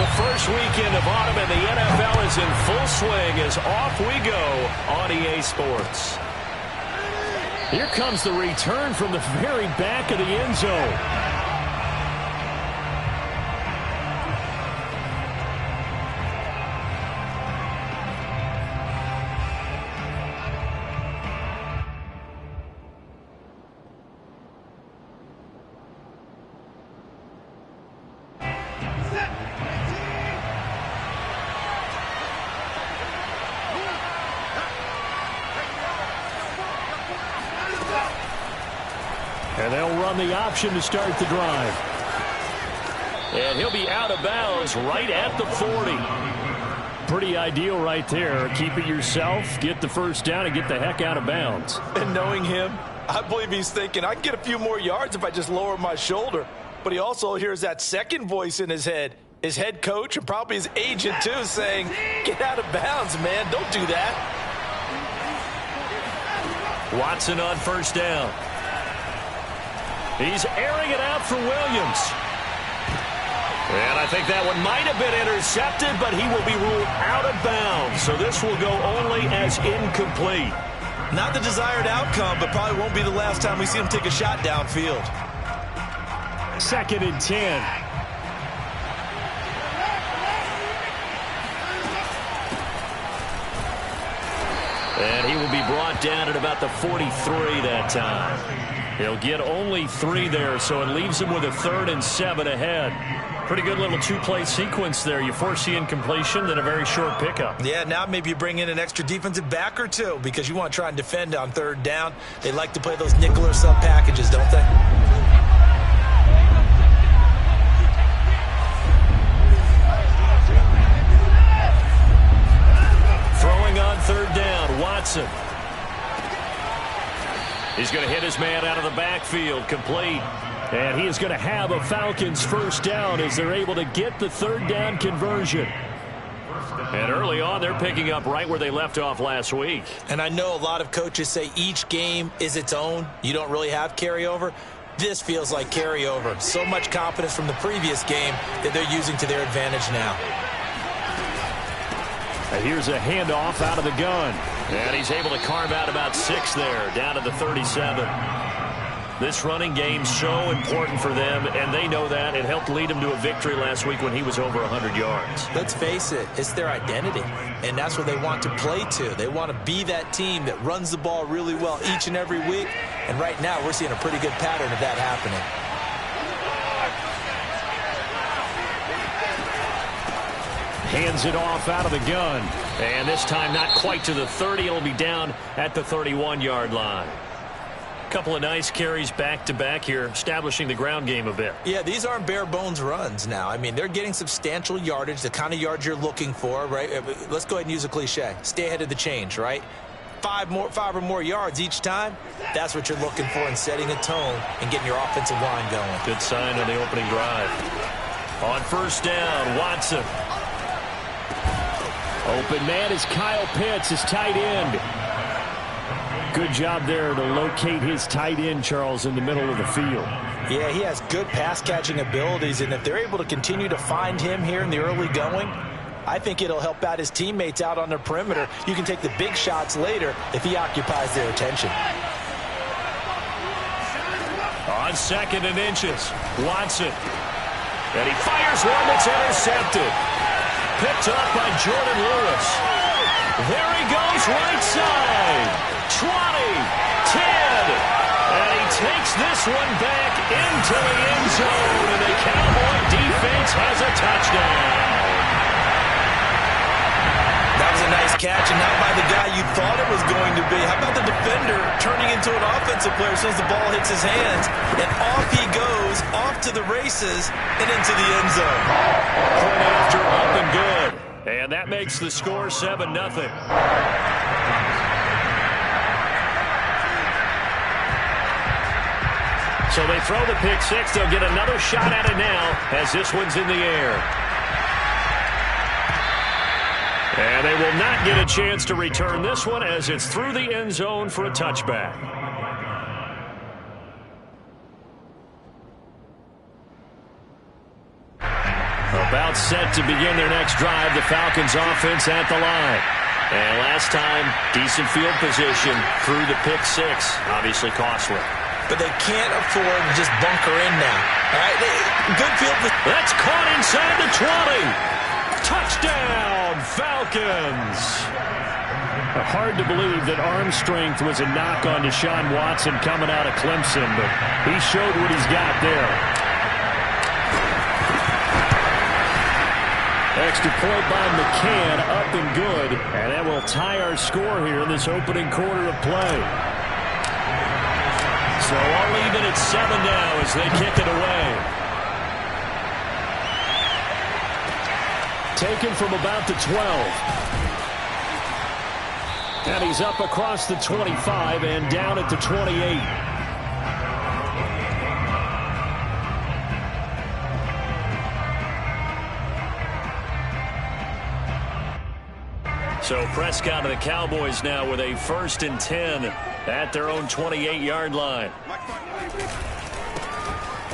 The first weekend of autumn and the NFL is in full swing as off we go on EA Sports. Here comes the return from the very back of the end zone. And they'll run the option to start the drive. And he'll be out of bounds right at the 40. Pretty ideal right there. Keep it yourself, get the first down, and get the heck out of bounds. And knowing him, I believe he's thinking, I can get a few more yards if I just lower my shoulder. But he also hears that second voice in his head. His head coach and probably his agent, too, saying, get out of bounds, man. Don't do that. Watson on first down. He's airing it out for Williams. And I think that one might have been intercepted, but he will be ruled out of bounds. So this will go only as incomplete. Not the desired outcome, but probably won't be the last time we see him take a shot downfield. 2nd and 10. And he will be brought down at about the 43 that time. He'll get only 3 there, so it leaves him with a 3rd and 7 ahead. Pretty good little two-play sequence there. You force the incompletion, then a very short pickup. Yeah, now maybe you bring in an extra defensive back or two because you want to try and defend on 3rd down. They like to play those nickel or sub packages, don't they? Throwing on 3rd down, Watson. He's going to hit his man out of the backfield, complete. And he is going to have a Falcons first down as they're able to get the 3rd down conversion. And early on, they're picking up right where they left off last week. And I know a lot of coaches say each game is its own. You don't really have carryover. This feels like carryover. So much confidence from the previous game that they're using to their advantage now. And here's a handoff out of the gun. And he's able to carve out about 6 there, down to the 37. This running game's so important for them, and they know that. It helped lead him to a victory last week when he was over 100 yards. Let's face it, it's their identity, and that's what they want to play to. They want to be that team that runs the ball really well each and every week, and right now we're seeing a pretty good pattern of that happening. Hands it off out of the gun. And this time not quite to the 30. It'll be down at the 31-yard line. Couple of nice carries back-to-back here, establishing the ground game a bit. Yeah, these aren't bare-bones runs now. I mean, they're getting substantial yardage, the kind of yards you're looking for, right? Let's go ahead and use a cliche. Stay ahead of the change, right? 5 or more yards each time, that's what you're looking for in setting a tone and getting your offensive line going. Good sign on the opening drive. On first down, Watson. Open man is Kyle Pitts, his tight end. Good job there to locate his tight end, Charles, in the middle of the field. Yeah, he has good pass-catching abilities, and if they're able to continue to find him here in the early going, I think it'll help out his teammates out on the perimeter. You can take the big shots later if he occupies their attention. On 2nd and inches, Watson. And he fires one that's intercepted. Picked up by Jordan Lewis. There he goes, right side. 20, 10, and he takes this one back into the end zone, and the Cowboy defense has a touchdown. That was a nice catch, and not by the guy you thought it was going to be. How about the defender turning into an offensive player as soon as the ball hits his hands, and off he goes, off to the races, and into the end zone. Point after, up and good, and that makes the score 7-0. So they throw the pick 6. They'll get another shot at it now as this one's in the air. And they will not get a chance to return this one as it's through the end zone for a touchback. A About set to begin their next drive, the Falcons offense at the line. And last time, decent field position through the pick six. Obviously costly. But they can't afford to just bunker in now. All right, good field position. That's caught inside the 20. Touchdown, Falcons. Hard to believe that arm strength was a knock on Deshaun Watson coming out of Clemson, but he showed what he's got there. Extra point by McCann, up and good, and that will tie our score here in this opening quarter of play. So I'll leave it at 7 now as they kick it away. Taken from about the 12. And he's up across the 25 and down at the 28. So Prescott and the Cowboys now with a 1st and 10 at their own 28-yard line.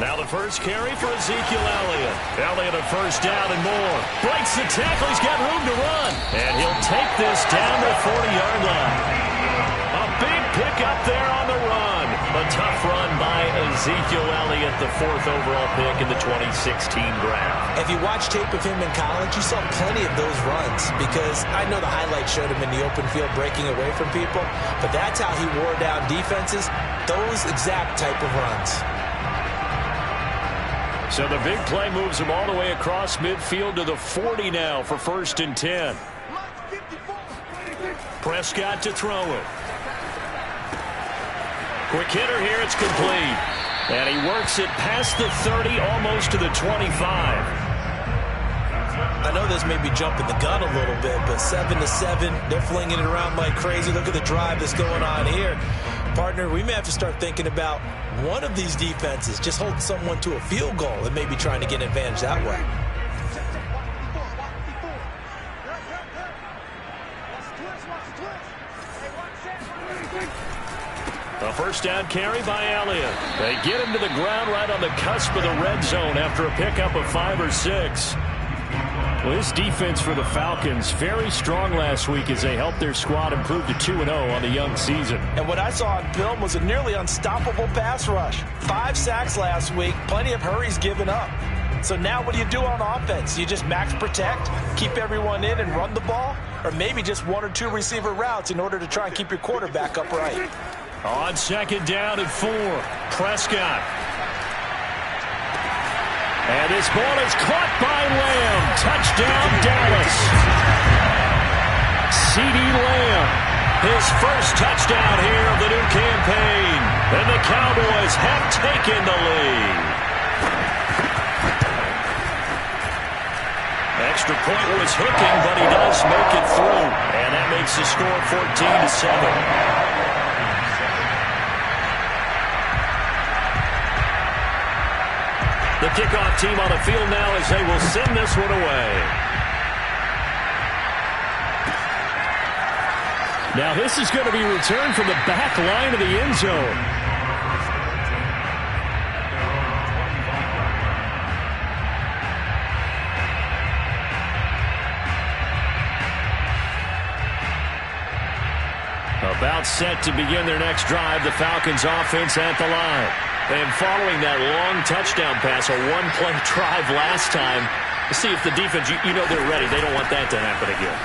Now the first carry for Ezekiel Elliott. Elliott a first down and more. Breaks the tackle. He's got room to run. And he'll take this down to the 40-yard line. A big pickup there on the run. A tough run by Ezekiel Elliott, the 4th overall pick in the 2016 draft. If you watch tape of him in college, you saw plenty of those runs because I know the highlights showed him in the open field breaking away from people, but that's how he wore down defenses, those exact type of runs. So the big play moves him all the way across midfield to the 40 now for 1st and 10. Prescott to throw it. Quick hitter here, it's complete. And he works it past the 30, almost to the 25. I know this may be jumping the gun a little bit, but 7-7, they're flinging it around like crazy. Look at the drive that's going on here. Partner, we may have to start thinking about one of these defenses just holding someone to a field goal and maybe trying to get an advantage that way. A first down carry by Elliott. They get him to the ground right on the cusp of the red zone after a pickup of 5 or 6. Well, this defense for the Falcons, very strong last week as they helped their squad improve to 2-0 on the young season. And what I saw on film was a nearly unstoppable pass rush. 5 sacks last week, plenty of hurries given up. So now what do you do on offense? You just max protect, keep everyone in and run the ball? Or maybe just 1 or 2 receiver routes in order to try and keep your quarterback upright? On 2nd down and 4, Prescott. And this ball is caught by Lamb. Touchdown, Dallas. C.D. Lamb, his first touchdown here of the new campaign. And the Cowboys have taken the lead. Extra point was hooking, but he does make it through. And that makes the score 14-7. The kickoff team on the field now as they will send this one away. Now this is going to be returned from the back line of the end zone. About set to begin their next drive, the Falcons offense at the line. And following that long touchdown pass, a one-play drive last time, to see if the defense, you know they're ready. They don't want that to happen again.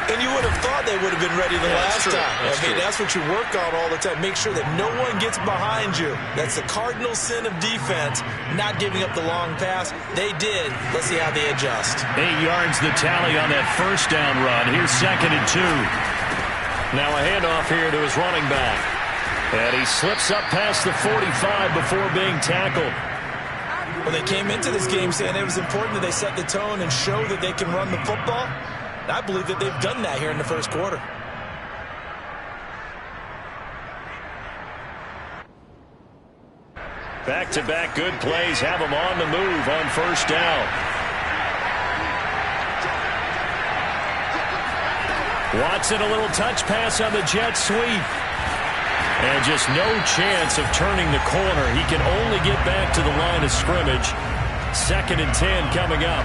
And you would have thought they would have been ready the last time. That's what you work on all the time. Make sure that no one gets behind you. That's the cardinal sin of defense, not giving up the long pass. They did. Let's see how they adjust. 8 yards the tally on that first down run. Here's 2nd and 2. Now a handoff here to his running back. And he slips up past the 45 before being tackled. Well, they came into this game saying it was important that they set the tone and show that they can run the football. And I believe that they've done that here in the first quarter. Back-to-back good plays have them on the move on first down. Watson, a little touch pass on the jet sweep. And just no chance of turning the corner. He can only get back to the line of scrimmage. 2nd and 10 coming up.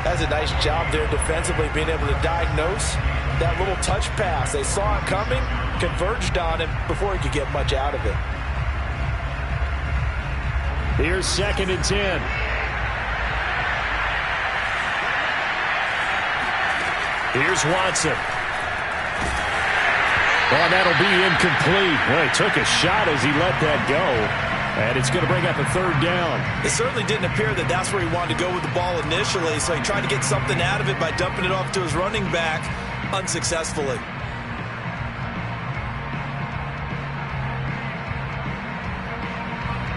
That's a nice job there defensively, being able to diagnose that little touch pass. They saw it coming, converged on him before he could get much out of it. Here's 2nd and 10. Here's Watson. Oh, that'll be incomplete. Well, he took a shot as he let that go. And it's going to bring up a 3rd down. It certainly didn't appear that that's where he wanted to go with the ball initially, so he tried to get something out of it by dumping it off to his running back unsuccessfully.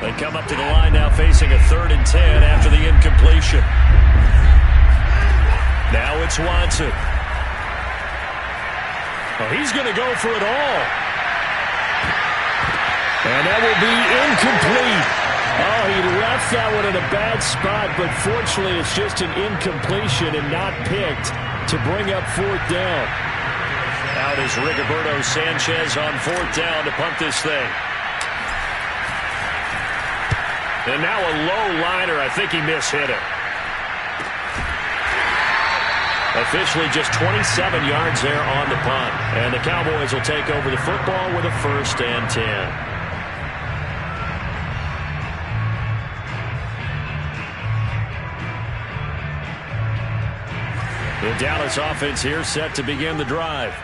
They come up to the line now facing a 3rd and 10 after the incompletion. Now it's Watson. Well, he's going to go for it all. And that will be incomplete. Oh, he left that one in a bad spot, but fortunately it's just an incompletion and not picked to bring up 4th down. Out is Rigoberto Sanchez on 4th down to punt this thing. And now a low liner. I think he mishit it. Officially just 27 yards there on the punt. And the Cowboys will take over the football with a 1st and 10. The Dallas offense here set to begin the drive.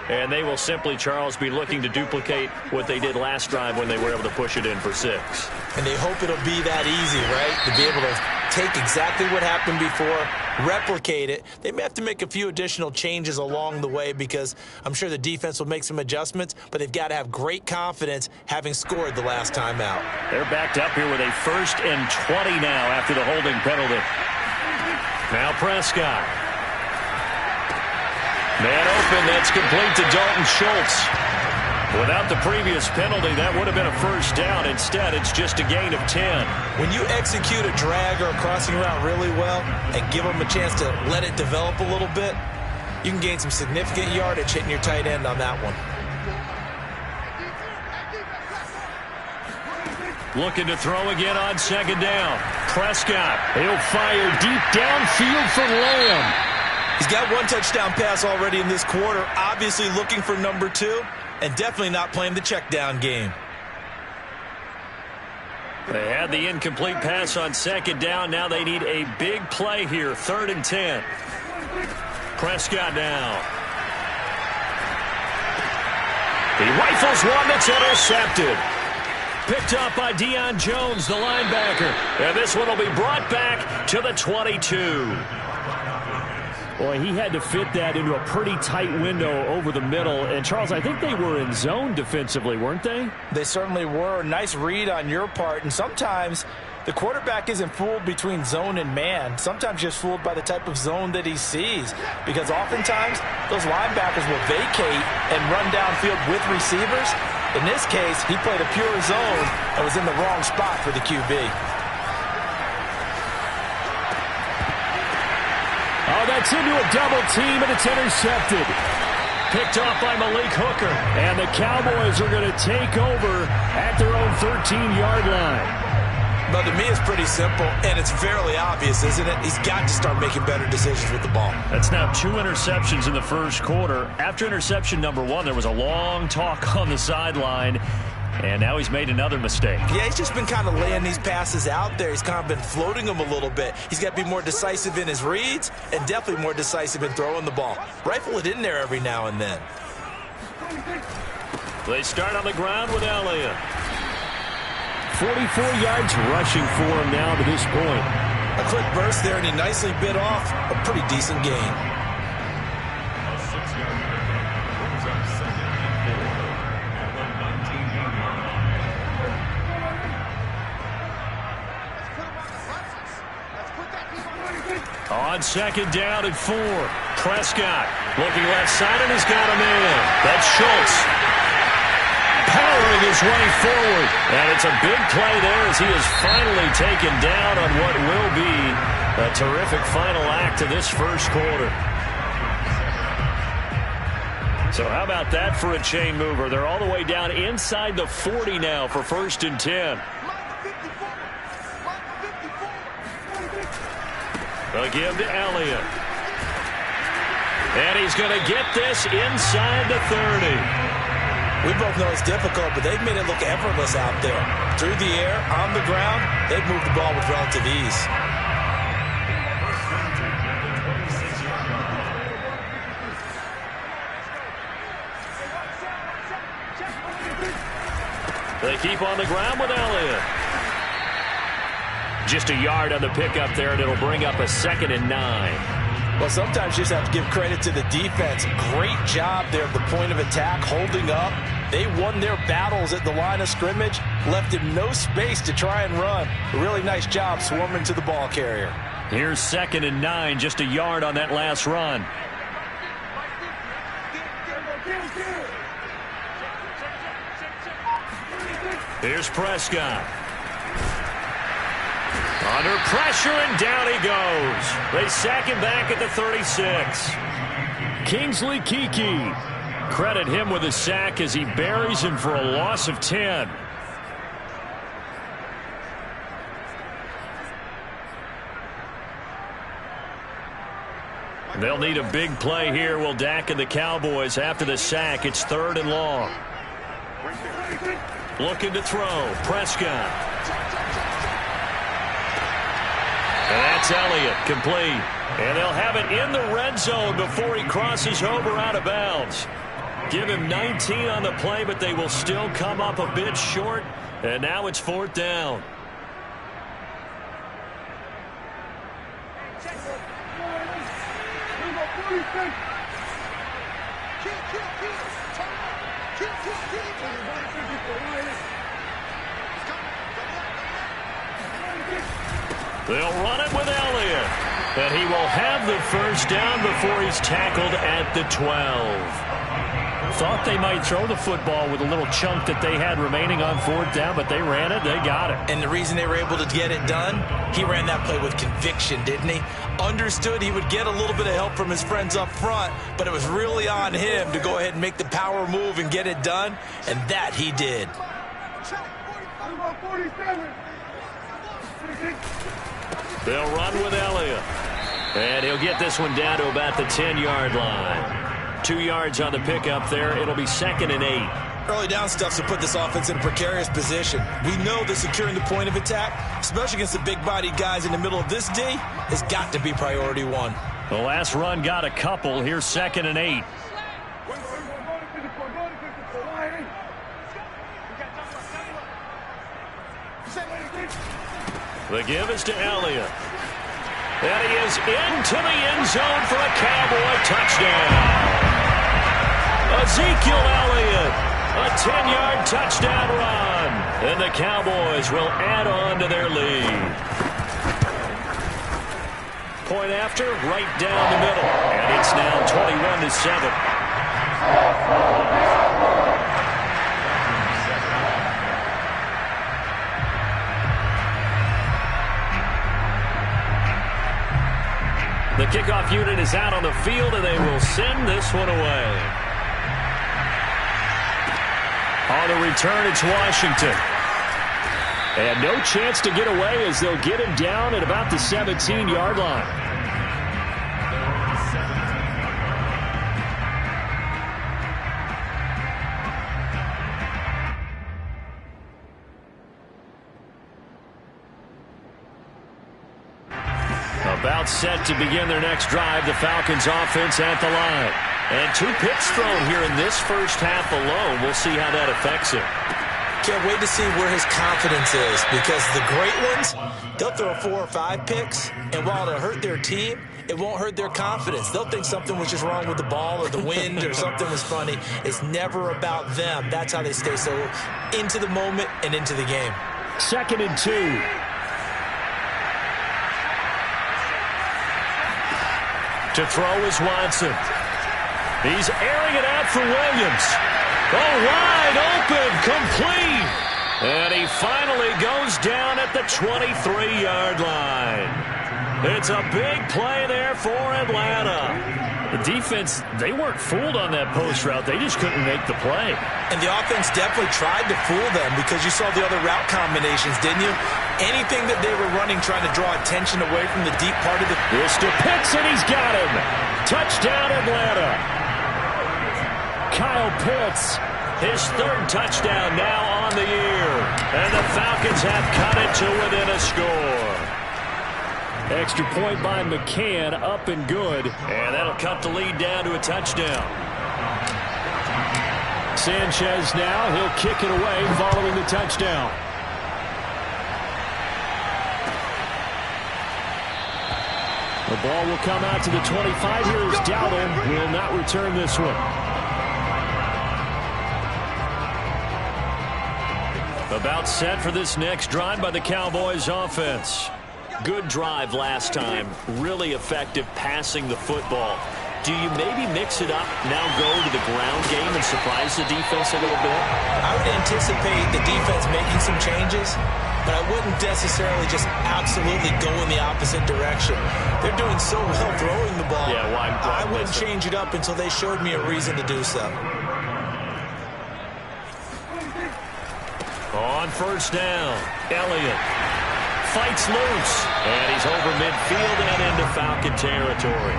And they will simply, Charles, be looking to duplicate what they did last drive when they were able to push it in for 6. And they hope it'll be that easy, right? To be able to take exactly what happened before, replicate it. They may have to make a few additional changes along the way because I'm sure the defense will make some adjustments, but they've got to have great confidence having scored the last time out. They're backed up here with a 1st and 20 now after the holding penalty. Now Prescott. Man open, that's complete to Dalton Schultz. Without the previous penalty, that would have been a 1st down. Instead, it's just a gain of 10. When you execute a drag or a crossing route really well and give them a chance to let it develop a little bit, you can gain some significant yardage hitting your tight end on that one. Looking to throw again on 2nd down. Prescott, he'll fire deep downfield for Lamb. He's got 1 touchdown pass already in this quarter, obviously looking for number 2, and definitely not playing the check down game. They had the incomplete pass on 2nd down. Now they need a big play here, 3rd and 10. Prescott now. He rifles one that's intercepted. Picked up by Deion Jones, the linebacker. And this one will be brought back to the 22. Boy, he had to fit that into a pretty tight window over the middle. And, Charles, I think they were in zone defensively, weren't they? They certainly were. Nice read on your part. And sometimes the quarterback isn't fooled between zone and man. Sometimes just fooled by the type of zone that he sees. Because oftentimes those linebackers will vacate and run downfield with receivers. In this case, he played a pure zone and was in the wrong spot for the QB. Oh, that's into a double team, and it's intercepted. Picked off by Malik Hooker. And the Cowboys are going to take over at their own 13-yard line. But to me, it's pretty simple, and it's fairly obvious, isn't it? He's got to start making better decisions with the ball. That's now 2 interceptions in the first quarter. After interception number 1, there was a long talk on the sideline, and now he's made another mistake. Yeah, he's just been kind of laying these passes out there. He's kind of been floating them a little bit. He's got to be more decisive in his reads and definitely more decisive in throwing the ball. Rifle it in there every now and then. They start on the ground with Elliott. 44 yards rushing for him now to this point. A quick burst there, and he nicely bit off a pretty decent gain. On 2nd down and 4. Prescott looking left side, and he's got a man. That's Schultz. Powering his way forward. And it's a big play there as he is finally taken down on what will be a terrific final act of this first quarter. So how about that for a chain mover? They're all the way down inside the 40 now for 1st and 10. They'll give to Elliott. And he's going to get this inside the 30. We both know it's difficult, but they've made it look effortless out there. Through the air, on the ground, they've moved the ball with relative ease. They keep on the ground with Elliott. Just a yard on the pickup there, and it'll bring up a 2nd and 9. Well, sometimes you just have to give credit to the defense. Great job there at the point of attack, holding up. They won their battles at the line of scrimmage, left him no space to try and run. A really nice job swarming to the ball carrier. Here's 2nd and 9, just a yard on that last run. Here's Prescott. Under pressure, and down he goes. They sack him back at the 36. Kingsley Keke. Credit him with a sack as he buries him for a loss of 10. They'll need a big play here. Will Dak and the Cowboys after the sack. It's 3rd and long. Looking to throw. Prescott. And that's Elliott, complete. And they'll have it in the red zone before he crosses over out of bounds. Give him 19 on the play, but they will still come up a bit short. And now it's 4th down. They'll run it with Elliott. And he will have the 1st down before he's tackled at the 12. Thought they might throw the football with a little chunk that they had remaining on 4th down, but they ran it, they got it. And the reason they were able to get it done, he ran that play with conviction, didn't he? Understood he would get a little bit of help from his friends up front, but it was really on him to go ahead and make the power move and get it done, and that he did. They'll run with Elliott. And he'll get this one down to about the 10-yard line. 2 yards on the pickup there. It'll be 2nd and 8. Early down stuff to put this offense in a precarious position. We know that securing the point of attack, especially against the big-bodied guys in the middle of this D, has got to be priority 1. The last run got a couple. Here's 2nd and 8. The give is to Elliott. And he is into the end zone for a Cowboy touchdown. Ezekiel Elliott, a 10-yard touchdown run. And the Cowboys will add on to their lead. Point after, right down the middle. And it's now 21-7. The kickoff unit is out on the field, and they will send this one away. On the return, it's Washington. And no chance to get away as they'll get him down at about the 17-yard line. About set to begin their next drive, the Falcons offense at the line. And 2 picks thrown here in this first half alone. We'll see how that affects him. Can't wait to see where his confidence is, because the great ones, they'll throw 4 or 5 picks, and while it'll hurt their team, it won't hurt their confidence. They'll think something was just wrong with the ball or the wind or something was funny. It's never about them. That's how they stay so into the moment and into the game. 2nd and 2. To throw is Watson. He's airing it out for Williams. Oh, wide open, complete. And he finally goes down at the 23-yard line. It's a big play there for Atlanta. The defense, they weren't fooled on that post route. They just couldn't make the play. And the offense definitely tried to fool them because you saw the other route combinations, didn't you? Anything that they were running trying to draw attention away from the deep part of the... This to Pitts, and he's got him. Touchdown, Atlanta. Kyle Pitts, his third touchdown now on the year. And the Falcons have cut it to within a score. Extra point by McCann, up and good. And that'll cut the lead down to a touchdown. Sanchez now, he'll kick it away following the touchdown. The ball will come out to the 25. Here's Dowdle, will not return this one. About set for this next drive by the Cowboys offense. Good drive last time. Really effective passing the football. Do you maybe mix it up, now go to the ground game and surprise the defense a little bit? I would anticipate the defense making some changes, but I wouldn't necessarily just absolutely go in the opposite direction. They're doing so well throwing the ball. Yeah, why I wouldn't change it up until they showed me a reason to do so. On first down, Elliott fights loose, and he's over midfield and into Falcon territory.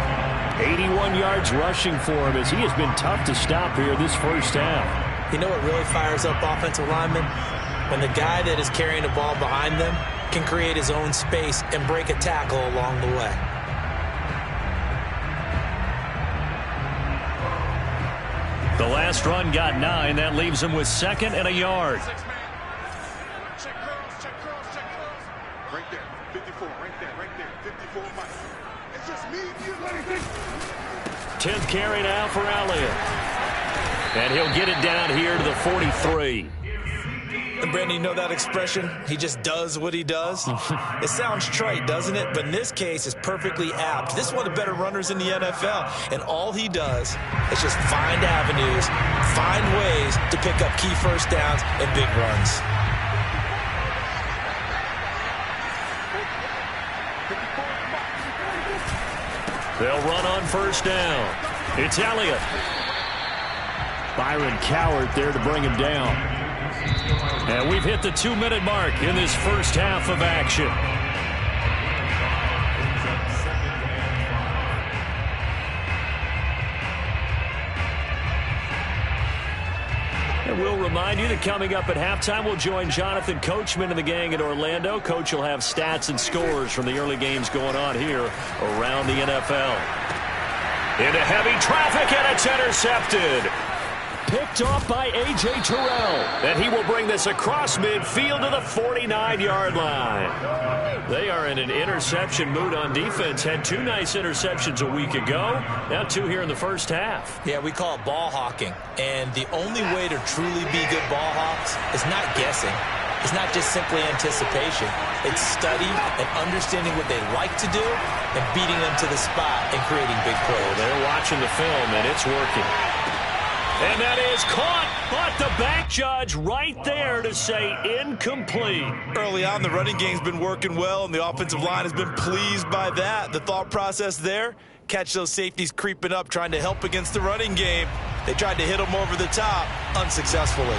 81 yards rushing for him as he has been tough to stop here this first half. You know what really fires up offensive linemen? When the guy that is carrying the ball behind them can create his own space and break a tackle along the way. The last run got 9. That leaves him with 2nd and a yard. Right there, 54, right there, 54 Mike. It's just me, you lady. 10th carry now for Elliott. And he'll get it down here to the 43. And Brandon, you know that expression? He just does what he does. It sounds trite, doesn't it? But in this case, it's perfectly apt. This is one of the better runners in the NFL. And all he does is just find avenues, find ways to pick up key first downs and big runs. They'll run on first down. It's Elliott. Byron Cowart there to bring him down. And we've hit the 2-minute mark in this first half of action. And we'll remind you that coming up at halftime, we'll join Jonathan Coachman and the gang in Orlando. Coach will have stats and scores from the early games going on here around the NFL. Into heavy traffic, and it's intercepted. Picked off by A.J. Terrell. And he will bring this across midfield to the 49-yard line. They are in an interception mood on defense. Had 2 nice interceptions a week ago. Now 2 here in the first half. Yeah, we call it ball hawking. And the only way to truly be good ball hawks is not guessing. It's not just simply anticipation. It's study and understanding what they like to do and beating them to the spot and creating big plays. Well, they're watching the film, and it's working. And that is caught, but the back judge right there to say incomplete. Early on, the running game's been working well, and the offensive line has been pleased by that. The thought process there, catch those safeties creeping up, trying to help against the running game. They tried to hit them over the top, unsuccessfully.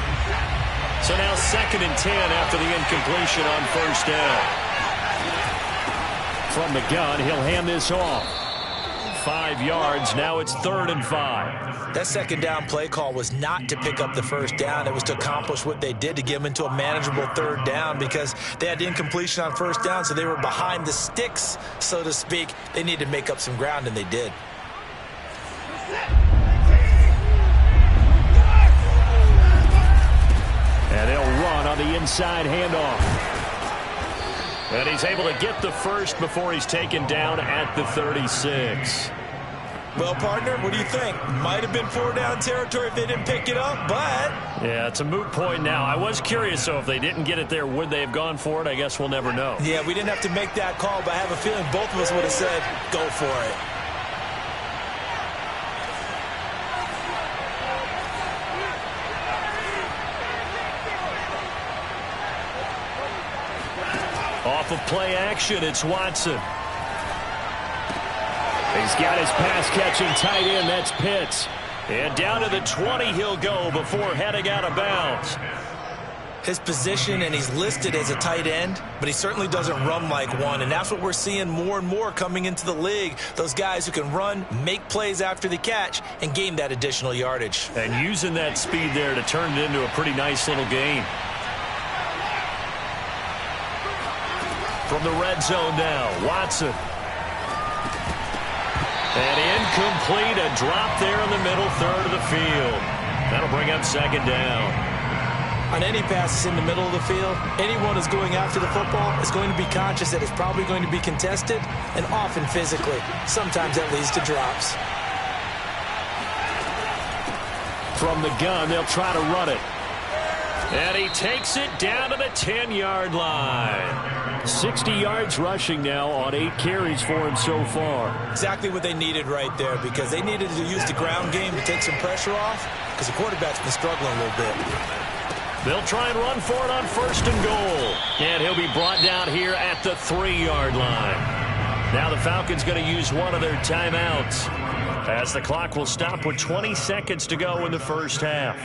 So now 2nd and 10 after the incompletion on first down. From the gun, he'll hand this off. 5 yards, now it's 3rd and 5. That second down play call was not to pick up the first down. It was to accomplish what they did, to get them into a manageable 3rd down, because they had incompletion on first down, so they were behind the sticks, so to speak. They needed to make up some ground, and they did. And they'll run on the inside handoff. And he's able to get the first before he's taken down at the 36. Well, partner, what do you think? Might have been 4-down territory if they didn't pick it up, but... Yeah, it's a moot point now. I was curious, so if they didn't get it there, would they have gone for it? I guess we'll never know. Yeah, we didn't have to make that call, but I have a feeling both of us would have said, go for it. Off of play action, it's Watson. He's got his pass-catching tight end. That's Pitts. And down to the 20 he'll go before heading out of bounds. His position, and he's listed as a tight end, but he certainly doesn't run like one, and that's what we're seeing more and more coming into the league. Those guys who can run, make plays after the catch, and gain that additional yardage. And using that speed there to turn it into a pretty nice little gain. From the red zone now, Watson. And incomplete, a drop there in the middle third of the field. That'll bring up second down. On any passes in the middle of the field, anyone who's going after the football is going to be conscious that it's probably going to be contested, and often physically. Sometimes that leads to drops. From the gun, they'll try to run it. And he takes it down to the 10-yard line. 60 yards rushing now on 8 carries for him so far. Exactly what they needed right there, because they needed to use the ground game to take some pressure off, because the quarterback's been struggling a little bit. They'll try and run for it on first and goal. And he'll be brought down here at the 3-yard line. Now the Falcons going to use one of their timeouts, as the clock will stop with 20 seconds to go in the first half.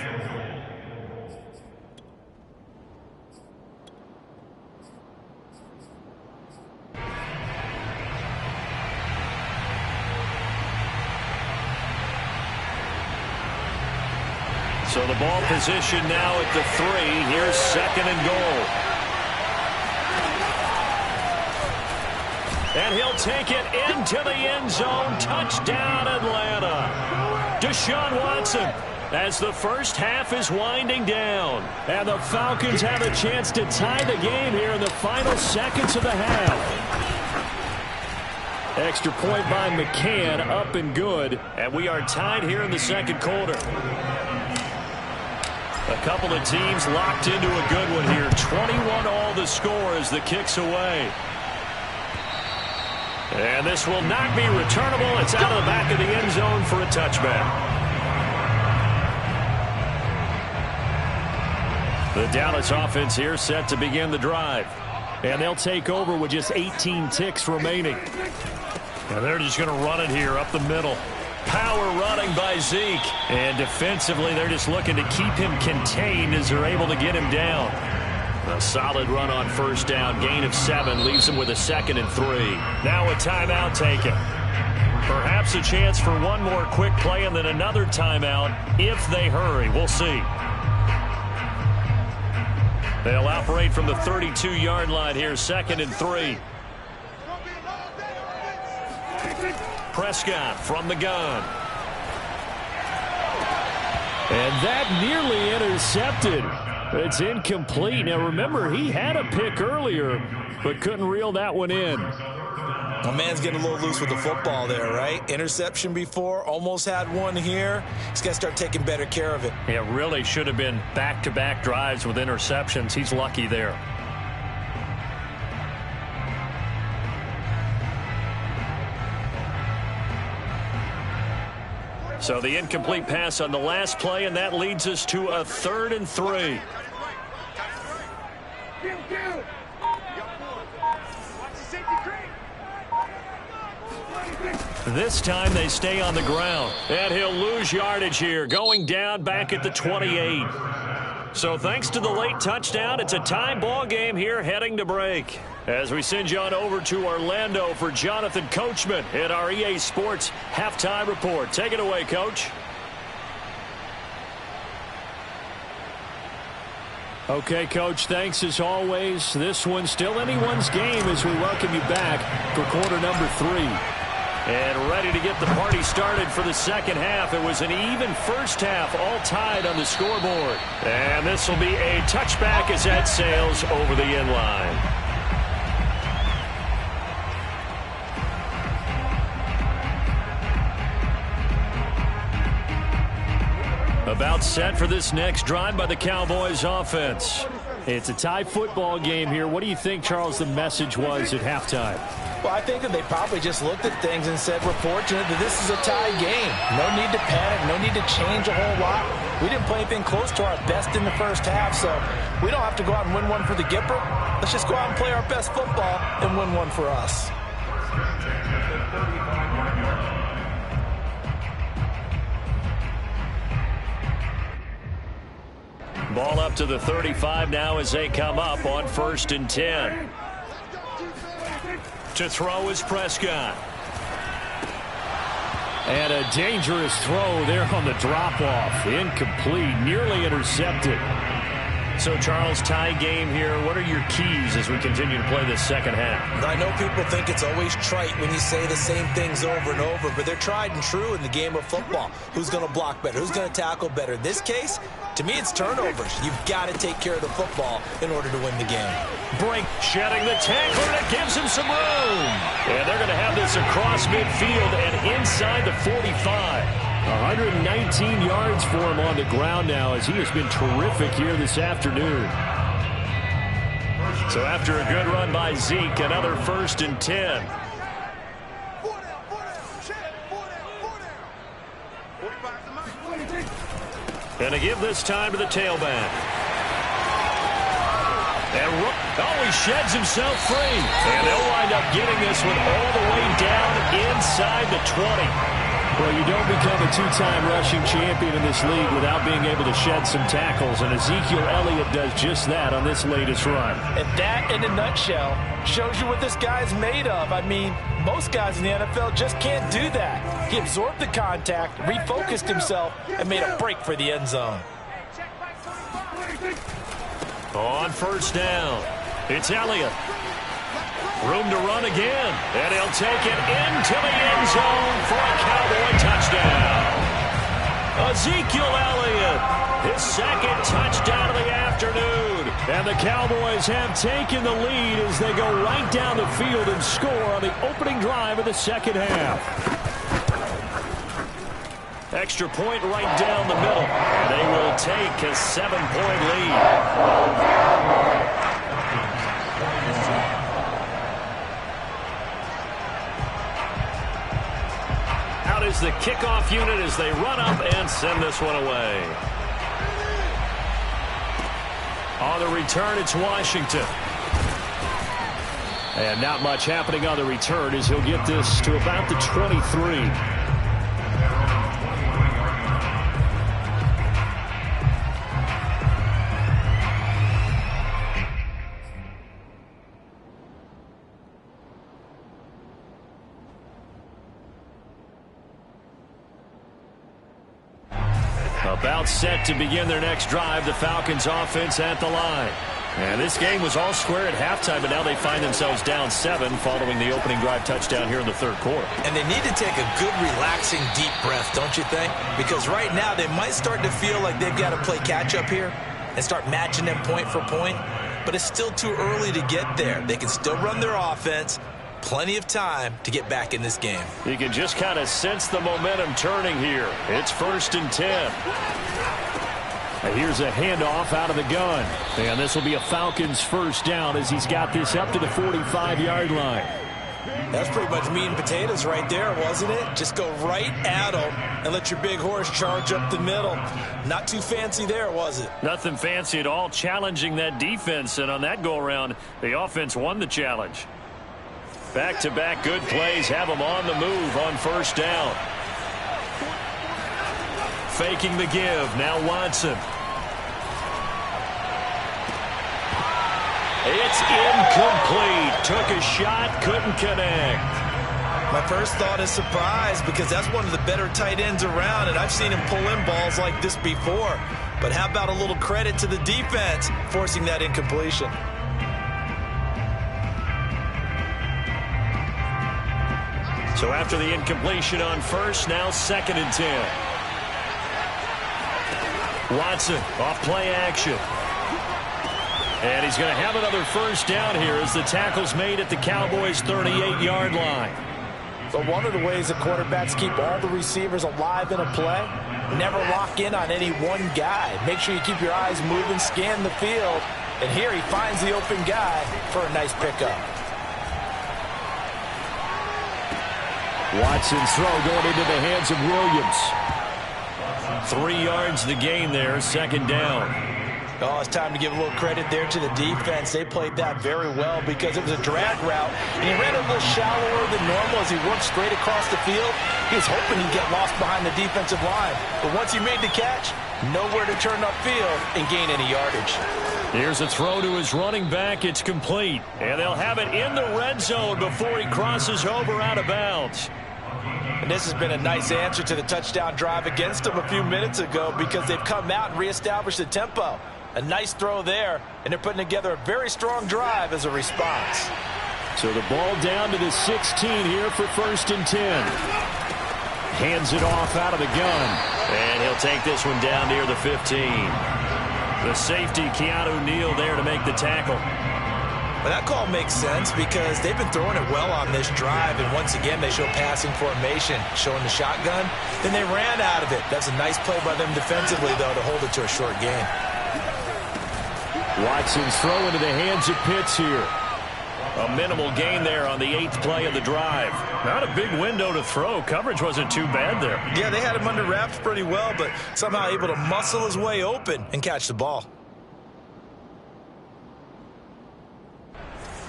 So the ball position now at the 3. Here's second and goal. And he'll take it into the end zone. Touchdown, Atlanta. Deshaun Watson, as the first half is winding down. And the Falcons have a chance to tie the game here in the final seconds of the half. Extra point by McCann, up and good. And we are tied here in the second quarter. A couple of teams locked into a good one here. 21-all the score as the kick's away. And this will not be returnable. It's out of the back of the end zone for a touchback. The Dallas offense here set to begin the drive. And they'll take over with just 18 ticks remaining. And they're just going to run it here up the middle. Power running by Zeke. And defensively, they're just looking to keep him contained as they're able to get him down. A solid run on first down. Gain of 7 leaves him with a 2nd and 3. Now a timeout taken. Perhaps a chance for one more quick play and then another timeout if they hurry. We'll see. They'll operate from the 32-yard line here. 2nd and 3. Prescott from the gun. And that nearly intercepted. It's incomplete. Now remember, he had a pick earlier, but couldn't reel that one in. My man's getting a little loose with the football there, right? Interception before, almost had one here. He's got to start taking better care of it. Yeah, really should have been back-to-back drives with interceptions. He's lucky there. So the incomplete pass on the last play, and that leads us to a 3rd and 3. This time they stay on the ground. And he'll lose yardage here, going down back at the 28. So thanks to the late touchdown, it's a tie ball game here heading to break. As we send you on over to Orlando for Jonathan Coachman at our EA Sports Halftime Report. Take it away, Coach. Okay, Coach, thanks as always. This one's still anyone's game as we welcome you back for quarter number 3. And ready to get the party started for the second half. It was an even first half, all tied on the scoreboard. And this will be a touchback as that sails over the end line. About set for this next drive by the Cowboys offense. It's a tie football game here. What do you think, Charles, the message was at halftime? Well, I think that they probably just looked at things and said, we're fortunate that this is a tie game. No need to panic. No need to change a whole lot. We didn't play anything close to our best in the first half, so we don't have to go out and win one for the Gipper. Let's just go out and play our best football and win one for us. Ball up to the 35 now as they come up on 1st and 10. To throw is Prescott. And a dangerous throw there on the drop-off. Incomplete, nearly intercepted. So, Charles, tie game here. What are your keys as we continue to play this second half? I know people think it's always trite when you say the same things over and over, but they're tried and true in the game of football. Who's going to block better? Who's going to tackle better? In this case, to me, it's turnovers. You've got to take care of the football in order to win the game. Brink shedding the tackle, and it gives him some room. And they're going to have this across midfield and inside the 45. 119 yards for him on the ground now as he has been terrific here this afternoon. So after a good run by Zeke, another 1st and 10. And to give this time to the tailback. And he sheds himself free. And they'll wind up getting this one all the way down inside the 20. Well, you don't become a two-time rushing champion in this league without being able to shed some tackles, and Ezekiel Elliott does just that on this latest run. And that, in a nutshell, shows you what this guy's made of. I mean, most guys in the NFL just can't do that. He absorbed the contact, refocused himself, and made a break for the end zone. On 1st down, it's Elliott. Room to run again, and he'll take it into the end zone for a Cowboy touchdown. Ezekiel Elliott, his second touchdown of the afternoon. And the Cowboys have taken the lead as they go right down the field and score on the opening drive of the second half. Extra point right down the middle. And they will take a 7-point lead. Out is the kickoff unit as they run up and send this one away. On the return, it's Washington. And not much happening on the return as he'll get this to about the 23. About set to begin their next drive, the Falcons offense at the line. And this game was all square at halftime, but now they find themselves down 7 following the opening drive touchdown here in the 3rd quarter. And they need to take a good, relaxing, deep breath, don't you think? Because right now they might start to feel like they've got to play catch-up here and start matching them point for point. But it's still too early to get there. They can still run their offense. Plenty of time to get back in this game. You can just kind of sense the momentum turning here. It's 1st and 10. And here's a handoff out of the gun. And this will be a Falcons 1st down as he's got this up to the 45-yard line. That's pretty much meat and potatoes right there, wasn't it? Just go right at them and let your big horse charge up the middle. Not too fancy there, was it? Nothing fancy at all, challenging that defense. And on that go-around, the offense won the challenge. Back-to-back good plays have them on the move on 1st down. Faking the give. Now Watson. It's incomplete. Took a shot, couldn't connect. My first thought is surprise because that's one of the better tight ends around, and I've seen him pull in balls like this before. But how about a little credit to the defense forcing that incompletion? So after the incompletion on 1st, now 2nd and 10. Watson off play action. And he's going to have another 1st down here as the tackle's made at the Cowboys' 38-yard line. So one of the ways that quarterbacks keep all the receivers alive in a play, never lock in on any one guy. Make sure you keep your eyes moving, scan the field. And here he finds the open guy for a nice pickup. Watson's throw going into the hands of Williams. 3 yards the gain there, 2nd down. Oh, it's time to give a little credit there to the defense. They played that very well because it was a drag route, and he ran it a little shallower than normal as he worked straight across the field. He was hoping he'd get lost behind the defensive line. But once he made the catch, nowhere to turn upfield and gain any yardage. Here's a throw to his running back. It's complete. And they'll have it in the red zone before he crosses over out of bounds. And this has been a nice answer to the touchdown drive against them a few minutes ago because they've come out and reestablished the tempo. A nice throw there, and they're putting together a very strong drive as a response. So the ball down to the 16 here for 1st and 10. Hands it off out of the gun. And he'll take this one down near the 15. The safety, Keanu Neal, there to make the tackle. Well, that call makes sense because they've been throwing it well on this drive, and once again they show passing formation, showing the shotgun. Then they ran out of it. That's a nice play by them defensively, though, to hold it to a short gain. Watson's throw into the hands of Pitts here. A minimal gain there on the 8th play of the drive. Not a big window to throw. Coverage wasn't too bad there. Yeah, they had him under wraps pretty well, but somehow able to muscle his way open and catch the ball.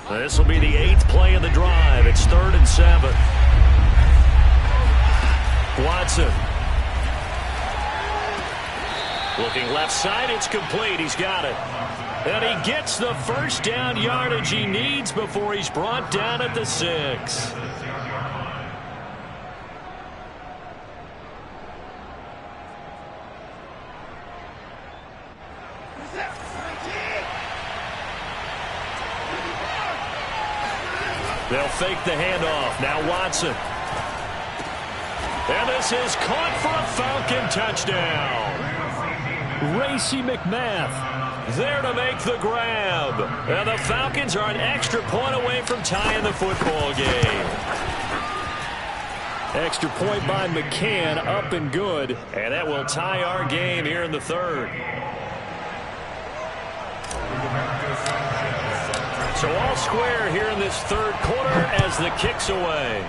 This will be the 8th play of the drive. It's 3rd and 7. Watson. Looking left side, it's complete. He's got it. And he gets the first down yardage he needs before he's brought down at the 6. They'll fake the handoff. Now Watson. And this is caught for a Falcon touchdown. Racey McMath there to make the grab. And the Falcons are an extra point away from tying the football game. Extra point by McCann, up and good. And that will tie our game here in the 3rd. So all square here in this 3rd quarter as the kick's away.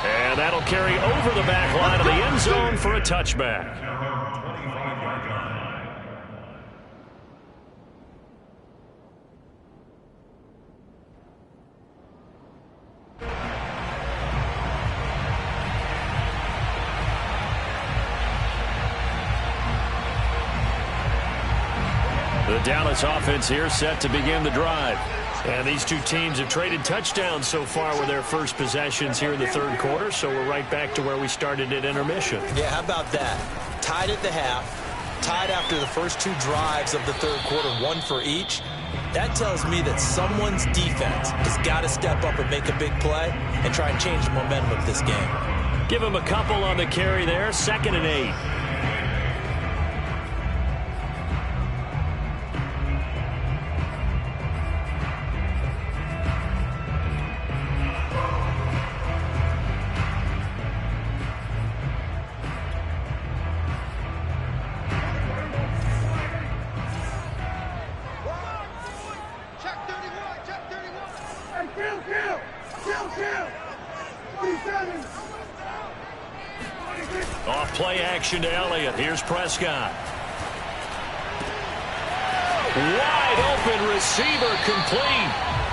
And that'll carry over the back line of the end zone for a touchback. The Dallas offense here set to begin the drive. And these two teams have traded touchdowns so far with their first possessions here in the 3rd quarter, so we're right back to where we started at intermission. Yeah, how about that? Tied at the half, tied after the first 2 drives of the 3rd quarter, 1 for each. That tells me that someone's defense has got to step up and make a big play and try and change the momentum of this game. Give him a couple on the carry there, 2nd and 8. Off play action to Elliott. Here's Prescott. Wide open receiver complete.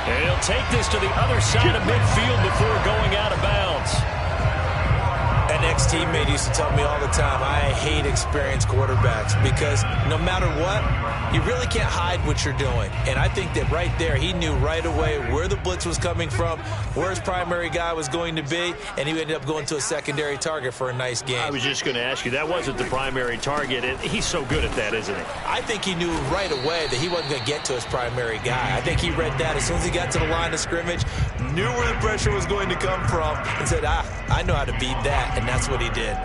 And he'll take this to the other side of midfield before going out of bounds. An ex-teammate used to tell me all the time, I hate experienced quarterbacks because no matter what, you really can't hide what you're doing. And I think that right there, he knew right away where the blitz was coming from, where his primary guy was going to be, and he ended up going to a secondary target for a nice game. I was just going to ask you, that wasn't the primary target, and he's so good at that, isn't he? I think he knew right away that he wasn't going to get to his primary guy. I think he read that as soon as he got to the line of scrimmage, knew where the pressure was going to come from, and said, I know how to beat that, and that's what he did.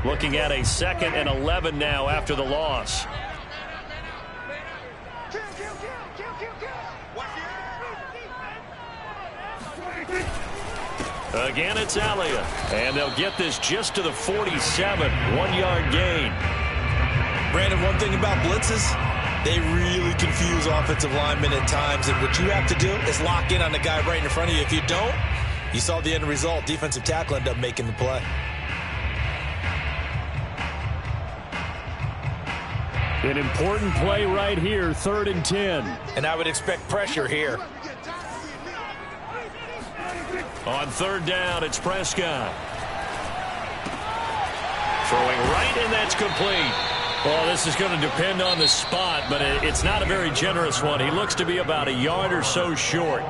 Looking at a 2nd and 11 now after the loss. Again, it's Elliott. And they'll get this just to the 47. 1-yard gain. Brandon, one thing about blitzes, They really confuse offensive linemen at times, and what you have to do is lock in on the guy right in front of you. If you don't, you saw the end result. Defensive tackle ended up making the play. An important play right here, 3rd and 10. And I would expect pressure here. On 3rd down, it's Prescott. Throwing right, and that's complete. Well, this is going to depend on the spot, but it's not a very generous one. He looks to be about a yard or so short.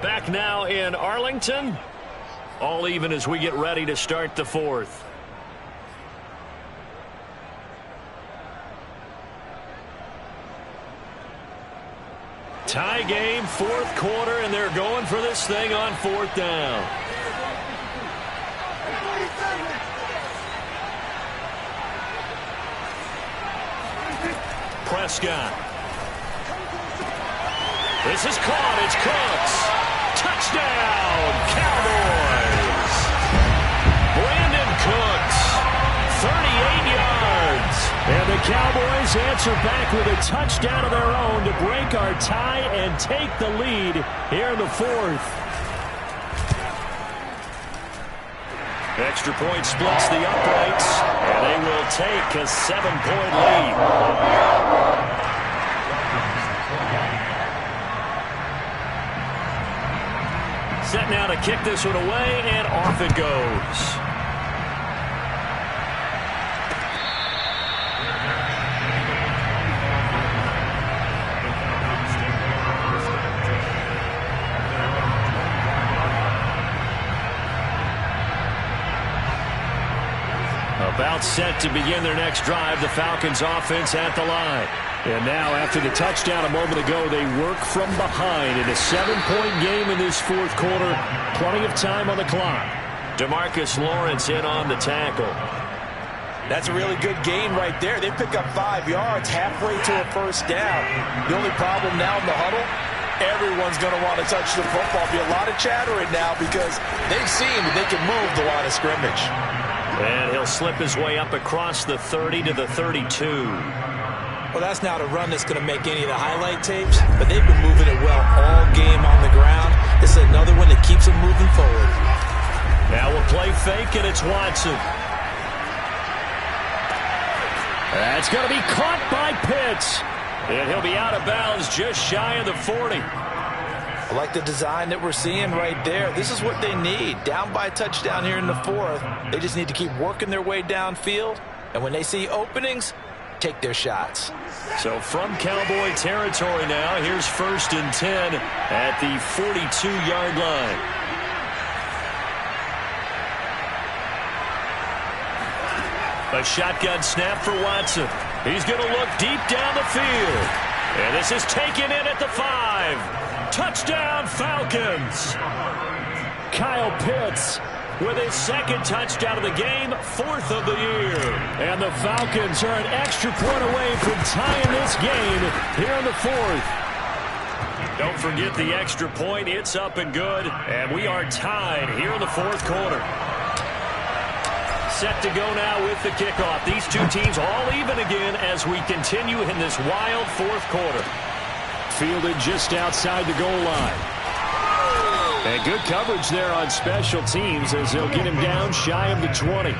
Back now in Arlington. All even as we get ready to start the 4th. Tie game, 4th quarter, and they're going for this thing on 4th down. Prescott. This is caught. It's Cooks. Touchdown, Cowboys. Brandon Cooks, 38 yards. And the Cowboys answer back with a touchdown of their own to break our tie and take the lead here in the 4th. Extra point splits the uprights, and they will take a 7-point lead. Set now to kick this one away, and off it goes. About set to begin their next drive, the Falcons offense at the line. And now, after the touchdown a moment ago, they work from behind in a 7-point game in this 4th quarter. Plenty of time on the clock. DeMarcus Lawrence in on the tackle. That's a really good gain right there. They pick up 5 yards halfway to a 1st down. The only problem now in the huddle, everyone's going to want to touch the football. Be a lot of chattering now because they've seen that they can move the line of scrimmage. And he'll slip his way up across the 30 to the 32. Well, that's not a run that's going to make any of the highlight tapes, but they've been moving it well all game on the ground. This is another one that keeps them moving forward. Now we'll play fake, and it's Watson. That's going to be caught by Pitts. And he'll be out of bounds just shy of the 40. I like the design that we're seeing right there. This is what they need. Down by a touchdown here in the 4th. They just need to keep working their way downfield. And when they see openings, take their shots. So from Cowboy territory now, here's 1st and 10 at the 42-yard line. A shotgun snap for Watson. He's going to look deep down the field. And this is taken in at the 5. Touchdown, Falcons. Kyle Pitts with his 2nd touchdown of the game, 4th of the year. And the Falcons are an extra point away from tying this game here in the 4th. Don't forget the extra point. It's up and good. And we are tied here in the 4th quarter. Set to go now with the kickoff. These two teams all even again as we continue in this wild 4th quarter. Fielded just outside the goal line. And good coverage there on special teams as they'll get him down shy of the 20.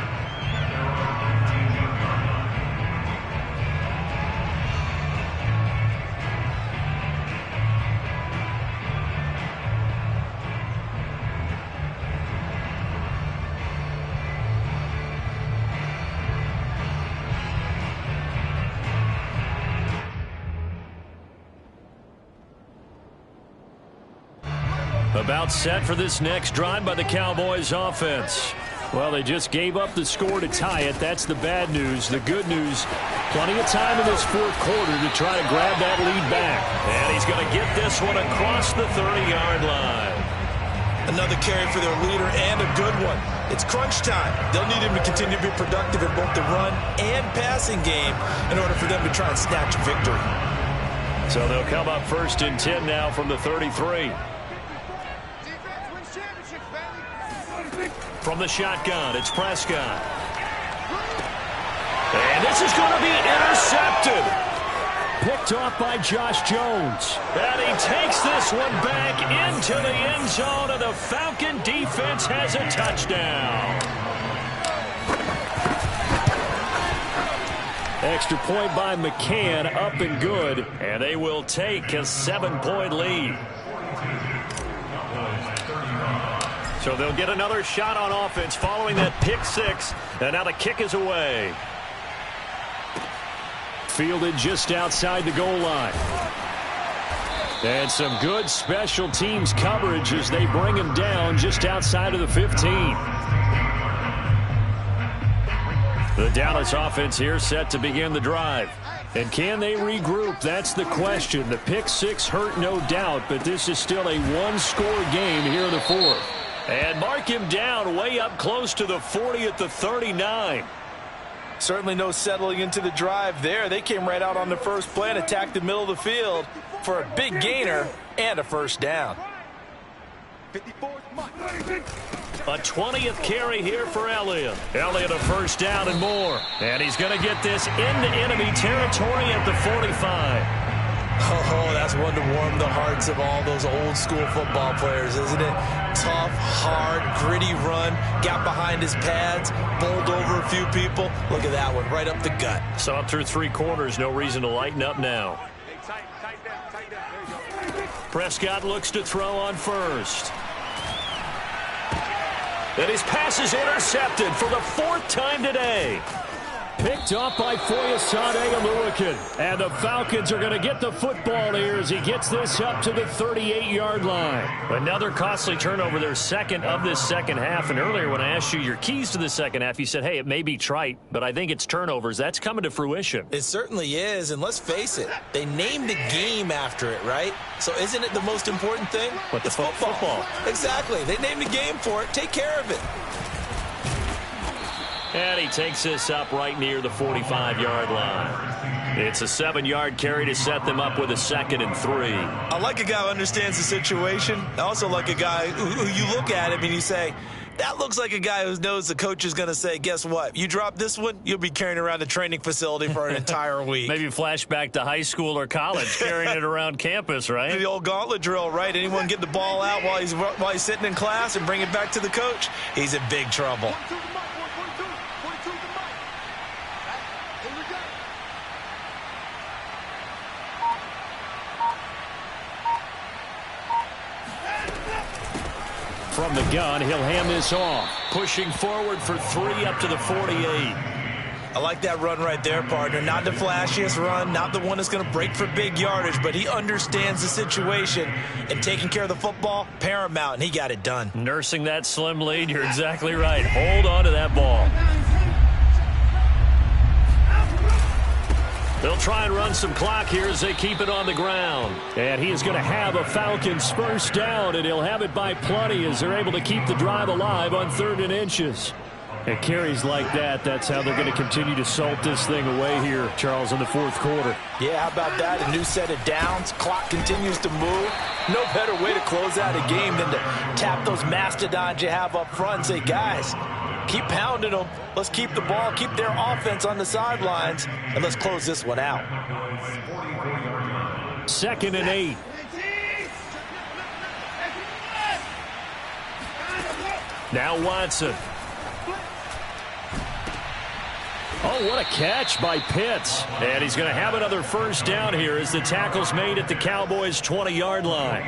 About set for this next drive by the Cowboys offense. Well, they just gave up the score to tie it. That's the bad news. The good news, plenty of time in this 4th quarter to try to grab that lead back. And he's going to get this one across the 30-yard line. Another carry for their leader and a good one. It's crunch time. They'll need him to continue to be productive in both the run and passing game in order for them to try and snatch a victory. So they'll come up 1st and 10 now from the 33. From the shotgun, it's Prescott. And this is going to be intercepted. picked off by Josh Jones. And he takes this one back into the end zone, and the Falcon defense has a touchdown. Extra point by McCann, up and good. And they will take a 7-point lead. So they'll get another shot on offense following that pick six. And now the kick is away. Fielded just outside the goal line. And some good special teams coverage as they bring him down just outside of the 15. The Dallas offense here set to begin the drive. And can they regroup? That's the question. The pick six hurt, no doubt, but this is still a one-score game here in the fourth. And mark him down way up close to the 40 at the 39. Certainly no settling into the drive there. They came right out on the first play and attacked the middle of the field for a big gainer and a first down. A 20th carry here for Elliott. Elliott a first down and more. And he's going to get this into enemy territory at the 45. Oh, that's one to warm the hearts of all those old school football players, isn't it? Tough, hard, gritty run. Got behind his pads, bowled over a few people. Look at that one, right up the gut. So up through three quarters, no reason to lighten up now. Prescott looks to throw on first. And his pass is intercepted for the fourth time today. Picked off by Foyesade Oluwakin. And the Falcons are going to get the football here as he gets this up to the 38-yard line. Another costly turnover, their second of this second half. And earlier when I asked you your keys to the second half, you said, hey, it may be trite, but I think it's turnovers. That's coming to fruition. It certainly is, and let's face it, they named a game after it, right? So isn't it the most important thing? What, it's football. Exactly. They named a game for it. Take care of it. And he takes this up right near the 45-yard line. It's a 7-yard carry to set them up with a 2nd and 3. I like a guy who understands the situation. I also like a guy who you look at him and you say, that looks like a guy who knows the coach is going to say, guess what? You drop this one, you'll be carrying around the training facility for an entire week. Maybe flashback to high school or college, carrying it around campus, right? The old gauntlet drill, right? Anyone get the ball out while he's sitting in class and bring it back to the coach? He's in big trouble. From the gun, he'll hand this off. Pushing forward for 3 up to the 48. I like that run right there, partner. Not the flashiest run, not the one that's going to break for big yardage, but he understands the situation, and taking care of the football, paramount, and he got it done. Nursing that slim lead, you're exactly right. Hold on to that ball. They'll try and run some clock here as they keep it on the ground. And he is going to have a Falcons first down, and he'll have it by plenty as they're able to keep the drive alive on 3rd and inches. And carries like that, that's how they're going to continue to salt this thing away here, Charles, in the fourth quarter. Yeah, how about that? A new set of downs. Clock continues to move. No better way to close out a game than to tap those mastodons you have up front and say, guys, keep pounding them. Let's keep the ball, keep their offense on the sidelines, and let's close this one out. 2nd and 8. Now Watson. Oh, what a catch by Pitts. And he's going to have another first down here as the tackle's made at the Cowboys' 20-yard line.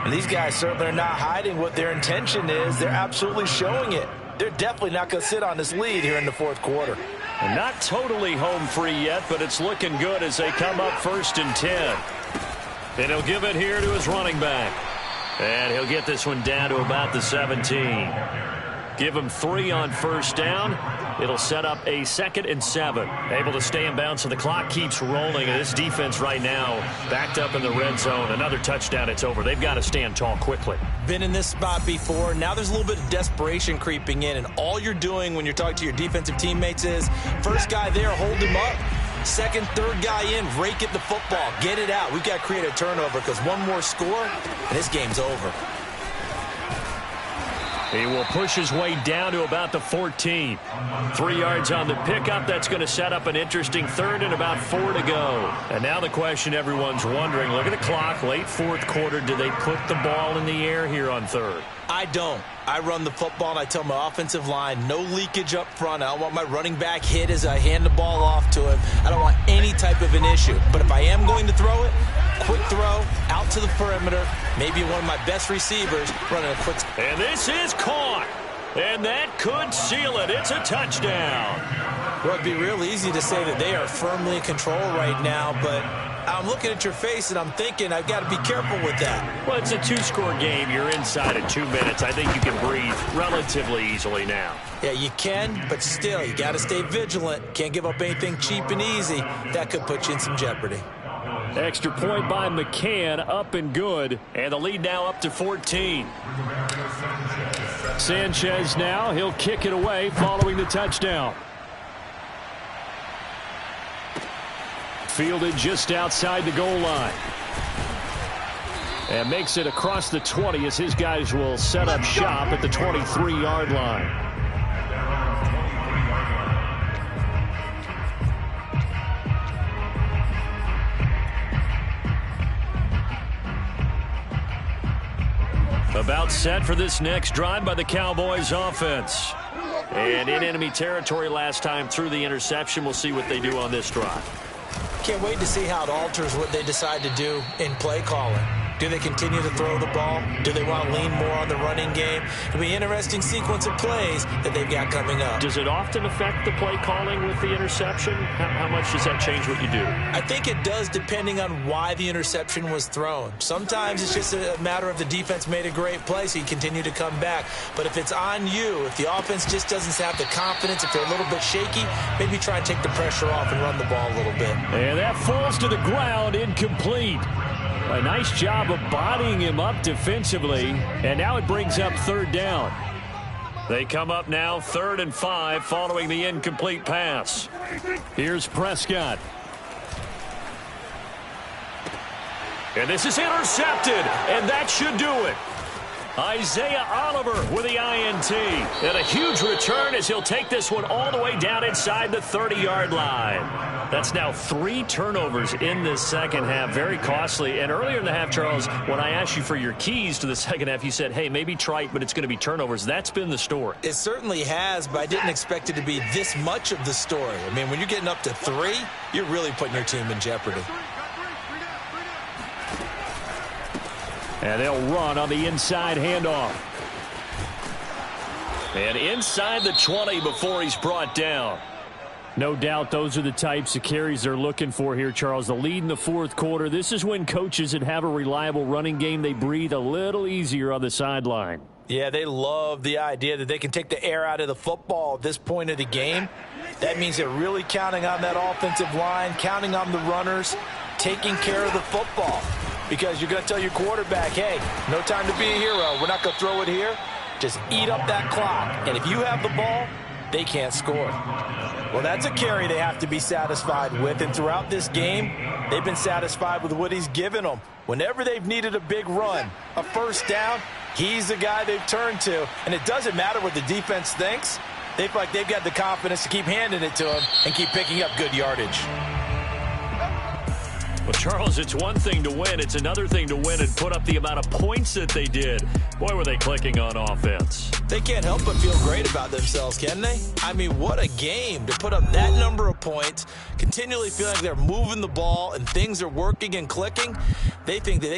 And these guys certainly are not hiding what their intention is. They're absolutely showing it. They're definitely not going to sit on this lead here in the fourth quarter. And not totally home free yet, but it's looking good as they come up 1st and 10. And he'll give it here to his running back. And he'll get this one down to about the 17. Give him 3 on first down. It'll set up a 2nd and 7. Able to stay in bounds, so the clock keeps rolling. And this defense right now backed up in the red zone. Another touchdown, it's over. They've got to stand tall quickly. Been in this spot before. Now there's a little bit of desperation creeping in. And all you're doing when you're talking to your defensive teammates is, first guy there, hold him up. 2nd, 3rd guy in, rake at the football. Get it out. We've got to create a turnover because one more score, and this game's over. He will push his way down to about the 14. 3 yards on the pickup. That's going to set up an interesting third and about 4 to go. And now the question everyone's wondering, look at the clock, late fourth quarter. Do they put the ball in the air here on third? I don't. I run the football, and I tell my offensive line, no leakage up front. I don't want my running back hit as I hand the ball off to him. I don't want any type of an issue. But if I am going to throw it, quick throw, out to the perimeter, maybe one of my best receivers running a quick. And this is caught. And that could seal it. It's a touchdown. Well, it'd be real easy to say that they are firmly in control right now, but I'm looking at your face and I'm thinking I've got to be careful with that. Well, it's a 2-score game. You're inside of 2 minutes. I think you can breathe relatively easily now. Yeah, you can, but still, you got to stay vigilant. Can't give up anything cheap and easy. That could put you in some jeopardy. Extra point by McCann, up and good. And the lead now up to 14. Sanchez now, he'll kick it away following the touchdown. Fielded just outside the goal line. And makes it across the 20 as his guys will set up shop at the 23-yard line. About set for this next drive by the Cowboys offense. And in enemy territory last time through the interception. We'll see what they do on this drive. Can't wait to see how it alters what they decide to do in play calling. Do they continue to throw the ball? Do they want to lean more on the running game? It'll be an interesting sequence of plays that they've got coming up. Does it often affect the play calling with the interception? How much does that change what you do? I think it does depending on why the interception was thrown. Sometimes it's just a matter of the defense made a great play, so you continue to come back. But if it's on you, if the offense just doesn't have the confidence, if they're a little bit shaky, maybe try and take the pressure off and run the ball a little bit. And that falls to the ground, incomplete. A nice job of bodying him up defensively, and now it brings up third down. They come up now 3rd and 5 following the incomplete pass. Here's Prescott. And this is intercepted, and that should do it. Isaiah Oliver with the INT. And a huge return as he'll take this one all the way down inside the 30-yard line. That's now 3 turnovers in this second half. Very costly. And earlier in the half, Charles, when I asked you for your keys to the second half, you said, hey, maybe trite, but it's going to be turnovers. That's been the story. It certainly has, but I didn't expect it to be this much of the story. I mean, when you're getting up to 3, you're really putting your team in jeopardy. And they'll run on the inside handoff. And inside the 20 before he's brought down. No doubt those are the types of carries they're looking for here, Charles. The lead in the fourth quarter. This is when coaches that have a reliable running game, they breathe a little easier on the sideline. Yeah, they love the idea that they can take the air out of the football at this point of the game. That means they're really counting on that offensive line, counting on the runners, taking care of the football. Because you're going to tell your quarterback, hey, no time to be a hero. We're not going to throw it here. Just eat up that clock. And if you have the ball, they can't score. Well, that's a carry they have to be satisfied with. And throughout this game, they've been satisfied with what he's given them. Whenever they've needed a big run, a first down, he's the guy they've turned to. And it doesn't matter what the defense thinks. They feel like they've got the confidence to keep handing it to him and keep picking up good yardage. Well, Charles, it's one thing to win. It's another thing to win and put up the amount of points that they did. Boy, were they clicking on offense. They can't help but feel great about themselves, can they? I mean, what a game to put up that number of points, continually feeling like they're moving the ball and things are working and clicking. They think that they